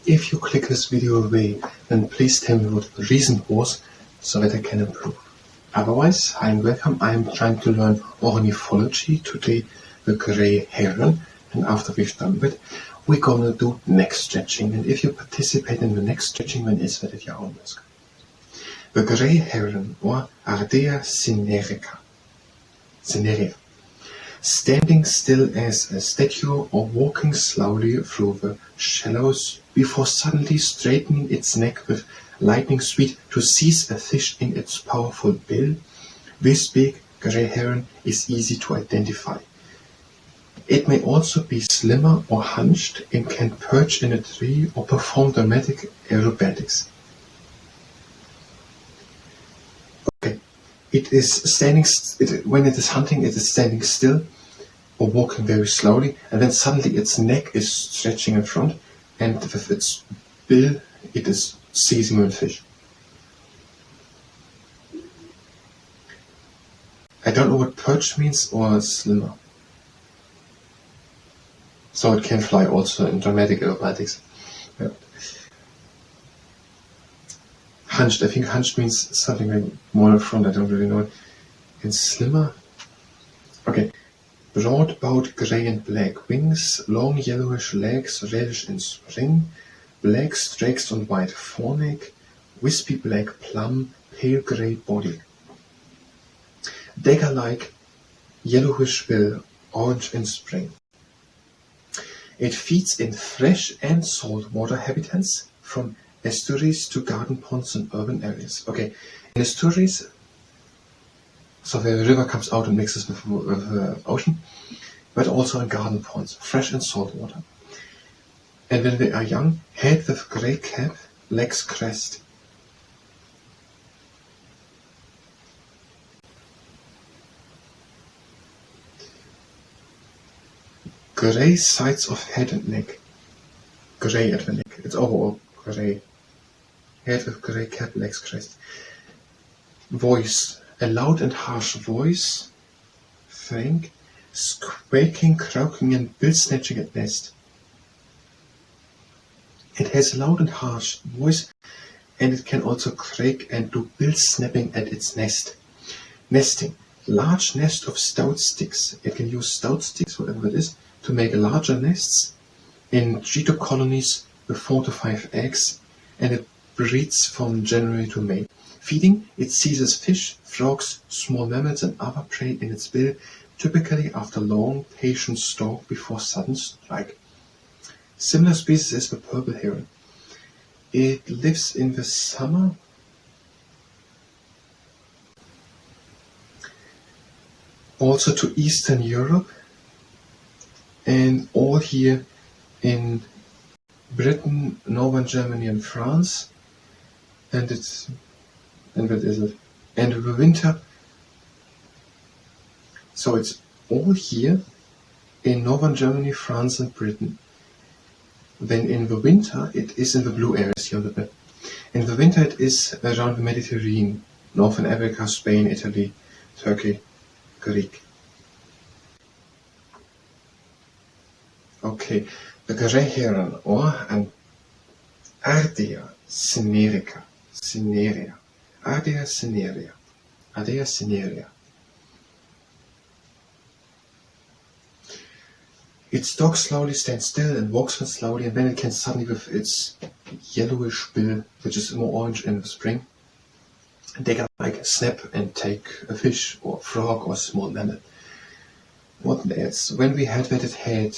If you click this video away, then please tell me what the reason was so that I can improve. Otherwise, I'm welcome. I'm trying to learn ornithology, today the grey heron, and after we've done that, we're gonna do neck stretching. And if you participate in the neck stretching, then is that your own risk. The grey heron, or Ardea cinerea, standing still as a statue or walking slowly through the shallows before suddenly straightening its neck with lightning speed to seize a fish in its powerful bill, this big grey heron is easy to identify. It may also be slimmer or hunched and can perch in a tree or perform dramatic aerobatics. Okay, it is standing. When it is hunting, it is standing still or walking very slowly, and then suddenly its neck is stretching in front, and with its bill, it is seizing a fish. I don't know what perch means or slimmer. So it can fly also in dramatic aerobatics. Yeah. Hunched, I think hunched means something like more in front, I don't really know it. And slimmer? Okay. Broad-bowed grey and black wings, long yellowish legs, reddish in spring, black streaks on white foreneck, wispy black plum, pale grey body. Dagger-like yellowish bill, orange in spring. It feeds in fresh and saltwater habitats, from estuaries to garden ponds and urban areas. Okay, in estuaries, so the river comes out and mixes with the ocean, but also in garden ponds, fresh and salt water. And when they are young, head with grey cap, legs crest. Grey sides of head and neck. Grey at the neck. It's overall grey. Head with grey cap, legs crest. Voice. A loud and harsh voice, frank, squeaking, croaking, and bill snatching at nest. It has a loud and harsh voice, and it can also crake and do bill snapping at its nest. Nesting. Large nest of stout sticks. It can use stout sticks, whatever it is, to make larger nests in Cheeto colonies with 4 to 5 eggs, and it breeds from January to May. Feeding, it seizes fish, frogs, small mammals and other prey in its bill, typically after long, patient stalk before sudden strike. Similar species is the purple heron. It lives in the summer also to Eastern Europe and all here in Britain, Northern Germany and France, and what is it? And the winter, so it's all here in Northern Germany, France and Britain. Then in the winter, it is in the blue areas here on the map. In the winter, it is around the Mediterranean, Northern Africa, Spain, Italy, Turkey, Greek. Okay, the grey heron, or an Ardea cinerea. Ardea cinerea. It stalks slowly, stands still, and walks slowly, and then it can suddenly, with its yellowish bill, which is more orange in the spring, dagger-like snap and take a fish or frog or small mammal. What else? When we had that, it had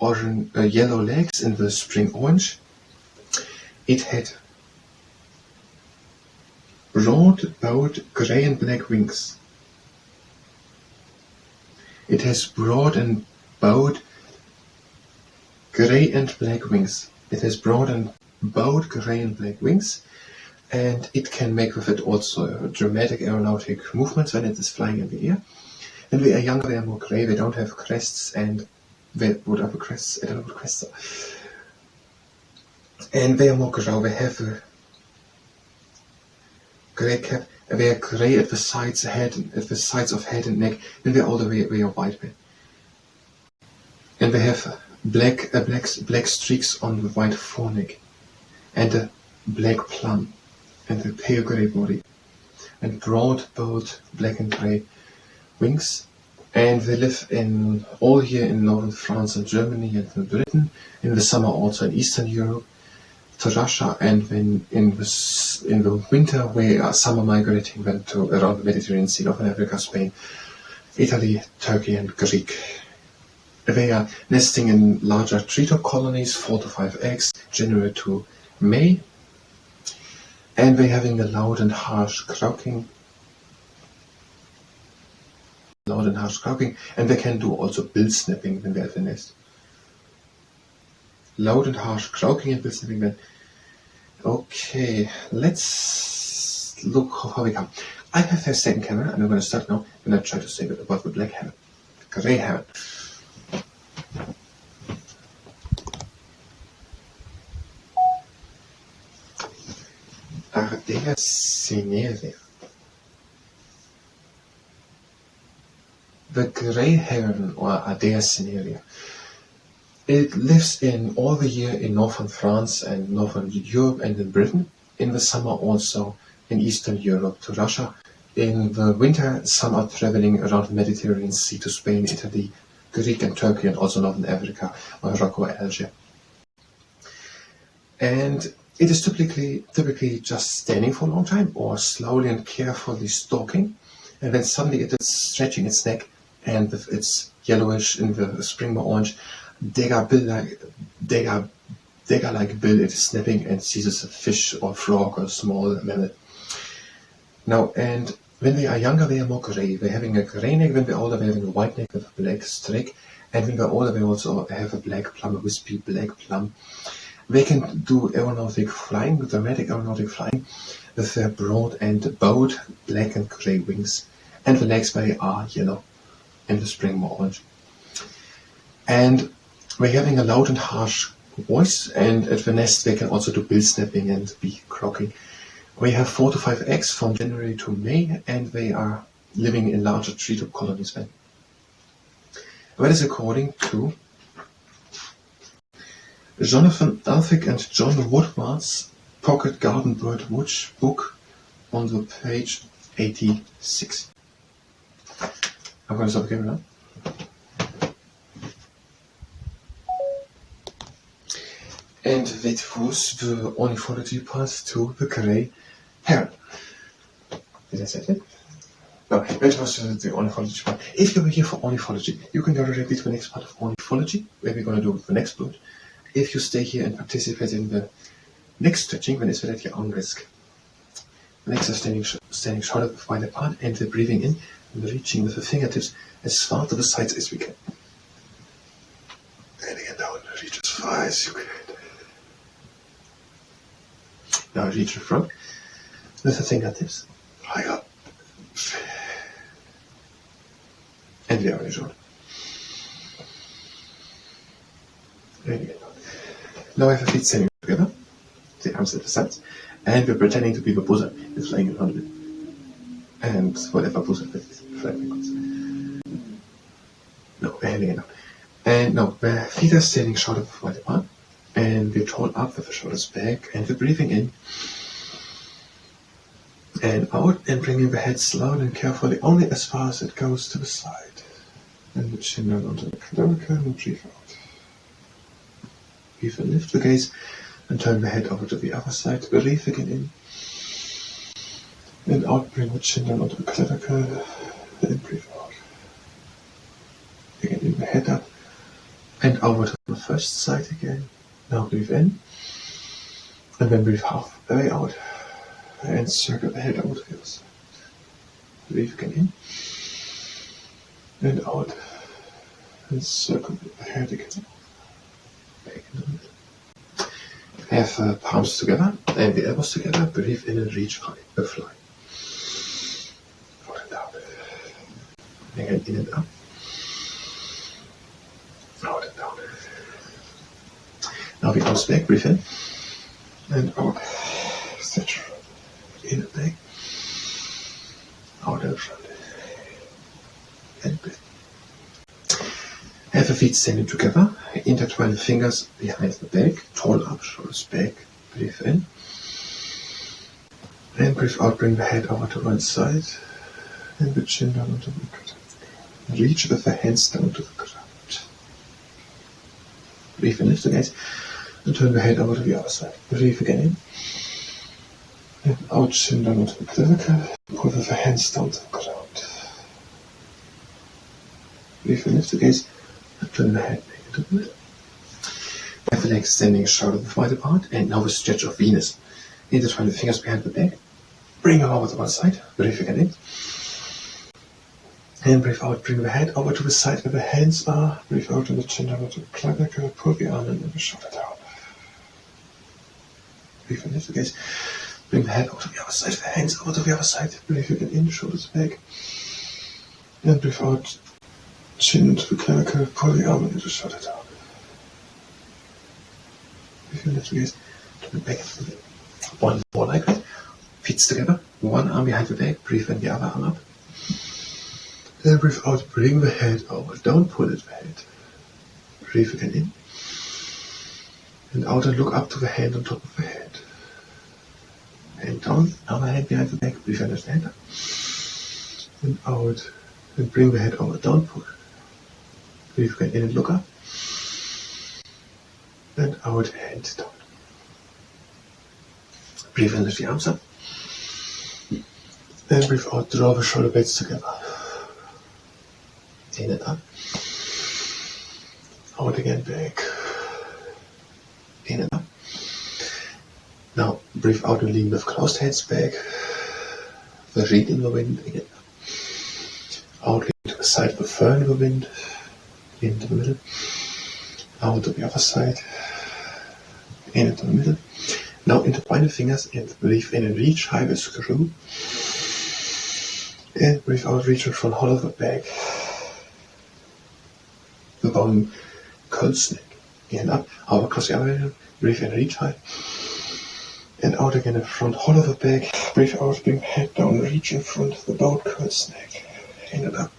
yellow legs in the spring orange. It had broad-bowed grey and black wings. It has broad and bowed grey and black wings. It has broad and bowed grey and black wings, and it can make with it also dramatic aeronautic movements when it is flying in the air. When they are younger, they are more grey. They don't have crests, and what are the crests? I don't know what crests are. And they are more grey. They have a grey cap. They are grey at the sides, at the sides of head and neck. Then they are all the way white. And they have black streaks on the white foreneck. and a black plum, and a pale grey body, and broad, bold, black and grey wings. And they live in all year in northern France and Germany and in Britain, in the summer also in Eastern Europe, to Russia, and when in the winter we are summer migrating then to around the Mediterranean Sea, North Africa, Spain, Italy, Turkey and Greek. They are nesting in larger treetop colonies, 4 to 5 eggs, January to May, and they're having a loud and harsh croaking, and they can do also bill snapping when they're at the nest. Loud and harsh croaking and bill snapping then. Okay, let's look how we come. I have a second camera, and I'm going to start now, and I'll try to say about the black heron, the grey heron. Ardea cinerea. The grey heron, or Ardea cinerea, it lives in all the year in northern France and northern Europe and in Britain. In the summer also in Eastern Europe to Russia. In the winter, some are traveling around the Mediterranean Sea to Spain, Italy, Greek and Turkey, and also Northern Africa, Morocco, Algeria. And it is typically just standing for a long time or slowly and carefully stalking, and then suddenly it is stretching its neck, and with its yellowish in the spring or orange dagger-like bill, it is snapping and seizes a fish or frog or small mammal. Now, and when they are younger, they are more grey. They're having a grey neck. When they're older, they're having a white neck with a black streak. And when they're older, they also have a black plum, a wispy black plum. They can do aeronautic flying, dramatic aeronautic flying, with their broad and bold black and grey wings. And the legs, they are yellow, in the spring more orange. And they're having a loud and harsh voice, and at the nest they can also do bill snapping and beak croaking. We have 4 to 5 eggs from January to May, and they are living in larger treetop colonies then. That is according to Jonathan Elphick and John Woodward's Pocket Garden Bird Watch book on the page 86. I'm going to stop the camera now. And that was the ornithology part to the grey heron. Did I say it? No, that was the ornithology part. If you were here for ornithology, you can go directly to the next part of ornithology, where we're going to do the next bird. If you stay here and participate in the next stretching, then it's at your own risk. The next is standing shoulder wide apart, and we're breathing in and reaching with the fingertips as far to the sides as we can. And again down, reach as far as you can. Now reach the front with the fingertips high up. And we are on the shoulder. And again down. Now I have the feet standing together, the arms at the sides, and we're pretending to be the buzzard is flying around a bit. And whatever buzzard that is, flying backwards. No, and again down. And now the feet are standing shoulder wide apart. And we're tall up with the shoulders back, and we're breathing in and out, and bringing the head slowly and carefully only as far as it goes to the side. And the chin down onto the clavicle and breathe out. Breathe and lift the gaze and turn the head over to the other side. Breathe again in and out, bring the chin down onto the clavicle and breathe out. Again, in the head up and over to the first side again. Now breathe in, and then breathe half the way out, and circle the head over to the other side. Breathe again in, and out, and circle the head again. Back in the middle. Have palms together, and the elbows together. Breathe in and reach high, fly. Out and down. Again, in and up. Out and down. Now the arms back, breathe in and out, stretch in and back, out and front, and breathe. Have the feet standing together, intertwine the fingers behind the back, tall up, shoulders back, Breathe in. And breathe out, bring the head over to one side. And the chin down onto the ground. Reach with the hands down to the ground. Breathe in, lift the gaze. And turn the head over to the other side. Breathe again in. And out, chin down onto the clavicle. Pull with the hands down to the ground. Breathe in, lift the gaze. And turn the head back into the middle. Have the legs standing shoulder width wide apart. And now a stretch of Venus. Intertwine the fingers behind the back. Bring them over to one side. Breathe again in. And breathe out, bring the head over to the side where the hands are. Breathe out and the chin down to the clavicle. Pull the arm in and the shoulder down. Breathe in, lift the gaze. Bring the head over to the other side, the hands over to the other side. Breathe again in, shoulders back. And breathe out, chin to the clavicle. Pull the arm in and the shoulder down. Breathe in, lift the gaze. Turn it back into the middle. One more like that. Feet together. One arm behind the back. Breathe in the other arm up. Then breathe out, bring the head over, don't pull it the head. Breathe again in. And out and look up to the hand on top of the head. And down, other hand behind the back, breathe in, lift the hand up. And out, and bring the head over, don't pull. Breathe again in and look up. And out, hand down. Breathe in, lift the arms up. And breathe out, draw the shoulder blades together. In and up. Out again, back. In and up. Now breathe out and lean with closed hands back. The reed in the wind. In and up. Out, lean to the side, the fur in the wind. In to the middle. Out to the other side. In into the middle. Now intertwine the fingers and breathe in and reach high with screw. And breathe out, reach in front, hollow the back. The bone, curl snake. In and up, out across the other hand. Breathe in, reach high. And out again in front, hollow the back. Breathe out, bring the head down, reach in front, the bone, curl snake. In and up.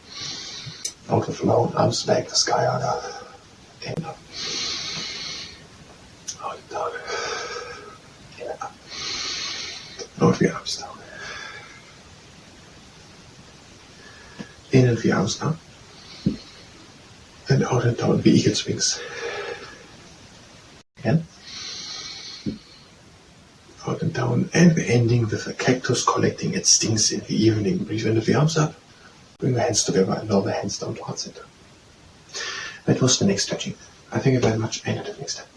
Out with low arms back, the sky hugger. In and up. Out and down. In and up. Out the arms down. In and the arms up. And out and down, the eagle's wings. Again. Out and down, and we're ending with a cactus collecting its stings in the evening. Breathe in with the arms up, bring the hands together, and lower the hands down to heart center. That was the next stretching. I thank you very much, and until next time.